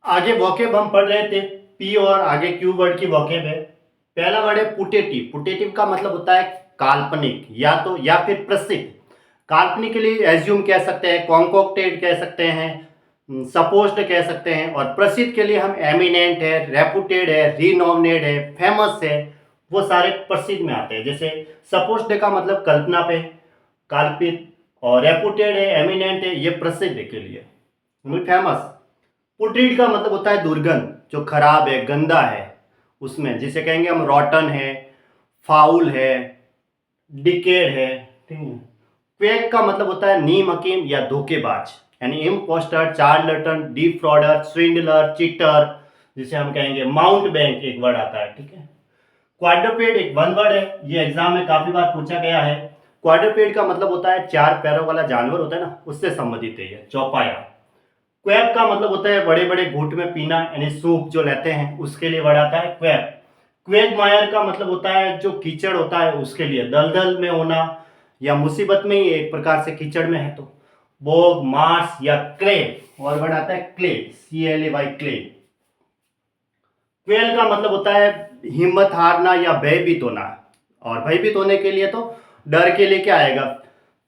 आगे वोकेब हम पढ़ रहे थे। पी और आगे क्यू वर्ड की वोकेब है। पहला वर्ड है पुटेटिव। पुटेटिव का मतलब होता है काल्पनिक या तो या फिर प्रसिद्ध। काल्पनिक के लिए एज्यूम कह सकते हैं, कॉन्कोक्टेड कह सकते हैं, सपोज्ड कह सकते हैं। और प्रसिद्ध के लिए हम एमिनेंट है, रेपुटेड है, रिनोमेड है, फेमस है, वो सारे प्रसिद्ध में आते हैं। जैसे सपोज्ड का मतलब कल्पना पे, काल्पित, और रेपुटेड है, एमिनेंट है, ये प्रसिद्ध के लिए। फेमस। पुट्रीड का मतलब होता है दुर्गंध, जो खराब है, गंदा है, उसमें जिसे कहेंगे हम रॉटन है, फाउल है, डिकेड है। ठीक है। क्वेक का मतलब होता है नीम हकीम या धोखेबाज, यानी इम्पोस्टर, चार्लटन, डिफ्रॉडर, स्विंडलर, चीटर, जिसे हम कहेंगे माउंट बैंक एक वर्ड आता है। ठीक है। क्वाड्रपेड एक वन वर्ड है, ये एग्जाम में काफी बार पूछा गया है। क्वाड्रपेड का मतलब होता है चार पैरों वाला जानवर होता है ना, उससे संबंधित है ये, चौपाया। क्वैप का मतलब होता है बड़े बड़े घूंट में पीना, यानी सूप जो लेते हैं उसके लिए वर्ड आता है क्वैप। क्वेगमायर का मतलब होता है जो कीचड़ होता है उसके लिए, दलदल में होना या मुसीबत में ही एक प्रकार से कीचड़ में है तो। बोग, मार्स या क्ले, और वर्ड आता है क्ले, CLAY, क्ले। क्वेल का मतलब होता है हिम्मत हारना या भयभीत होना। और भयभीत होने के लिए तो डर के लिए क्या आएगा,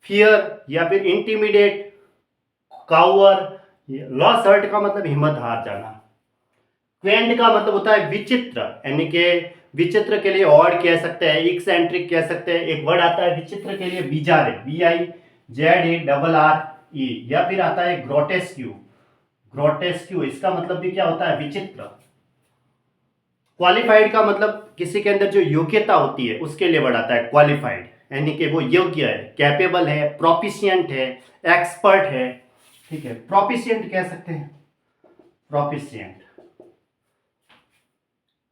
फियर या फिर इंटिमिडेट, काउर। लॉस हर्ट का मतलब हिम्मत हार जाना। क्वेंट का मतलब होता है विचित्र, यानी कि विचित्र के लिए ऑड कह सकते हैं, एक्सेंट्रिक कह सकते हैं। एक वर्ड आता है विचित्र के लिए बिजारे, BIZARRE, या फिर आता है ग्रोटेस्क्यू। ग्रोटेस्क्यू इसका मतलब भी क्या होता है, विचित्र। क्वालिफाइड का मतलब किसी के अंदर जो योग्यता होती है उसके लिए वर्ड आता है क्वालिफाइड, यानी कि वो योग्य है, कैपेबल है, प्रोफिशिएंट है, एक्सपर्ट है। ठीक है, प्रोफिशिएंट कह सकते हैं, प्रोफिशिएंट।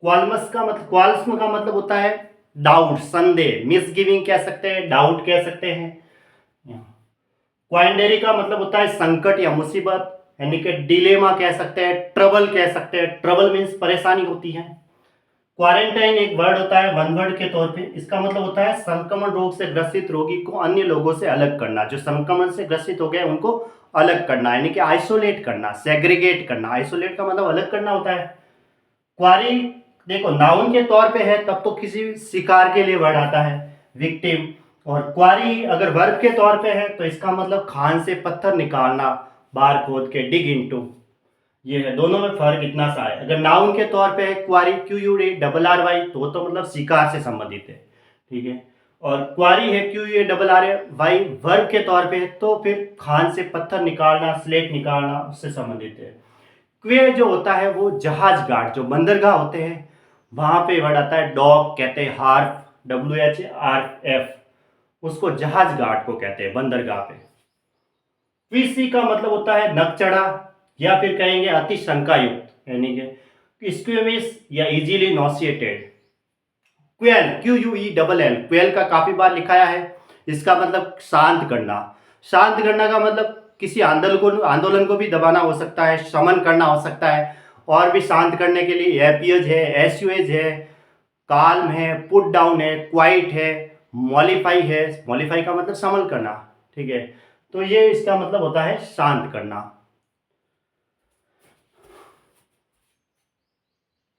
क्वाल्स्म का मतलब होता है डाउट, संदेह, मिसगिविंग कह सकते हैं, डाउट कह सकते हैं। क्वाइंडरी का मतलब होता है संकट या मुसीबत, यानी कि डिलेमा कह सकते हैं, ट्रबल कह सकते हैं। ट्रबल मीन्स परेशानी होती है। क्वारंटाइन एक वर्ड होता है वन वर्ड के तौर पे, इसका मतलब होता है संक्रमण रोग से ग्रसित रोगी को अन्य लोगों से अलग करना। जो संक्रमण से ग्रसित हो गए उनको अलग करना, यानी कि आइसोलेट करना, सेग्रीगेट करना। आइसोलेट का मतलब अलग करना होता है। क्वारी देखो नाउन के तौर पे है तब तो किसी शिकार के लिए वर्ड आता है, विक्टिम। और क्वारी अगर वर्ब के तौर पे है तो इसका मतलब खान से पत्थर निकालना, बार खोद के, डिग इनटू। ये है, दोनों में फर्क इतना सा है। अगर नाउन के तौर पे है क्वारी, QUARRY, तो मतलब शिकार से संबंधित है। ठीक है। और क्वारी है QUARRY वर्ब के तौर पे है तो फिर खान से पत्थर निकालना, स्लेट निकालना, उससे संबंधित है। क्वे जो होता है वो जहाज घाट, जो बंदरगाह होते हैं वहां पे वर्ड आता है डॉक, कहते हैं हार्फ, WHRF, उसको जहाज घाट को कहते हैं, बंदरगाह पे। ट्विसी का मतलब होता है नक चढ़ा, या फिर कहेंगे अति शंका युक्त, यानी कि स्क्वेमिस या इजीली नॉसिएटेड। क्वेल, QUELL, क्वेल का काफी बार लिखाया है। इसका मतलब शांत करना। शांत करना का मतलब किसी आंदोलन को भी दबाना हो सकता है, शमन करना हो सकता है। और भी शांत करने के लिए एपियज है, एस्यूएज है, काल्म है, पुट डाउन है, क्वाइट है, मॉलिफाई है। मॉलिफाई का मतलब शमन करना। ठीक है। तो ये इसका मतलब होता है शांत करना।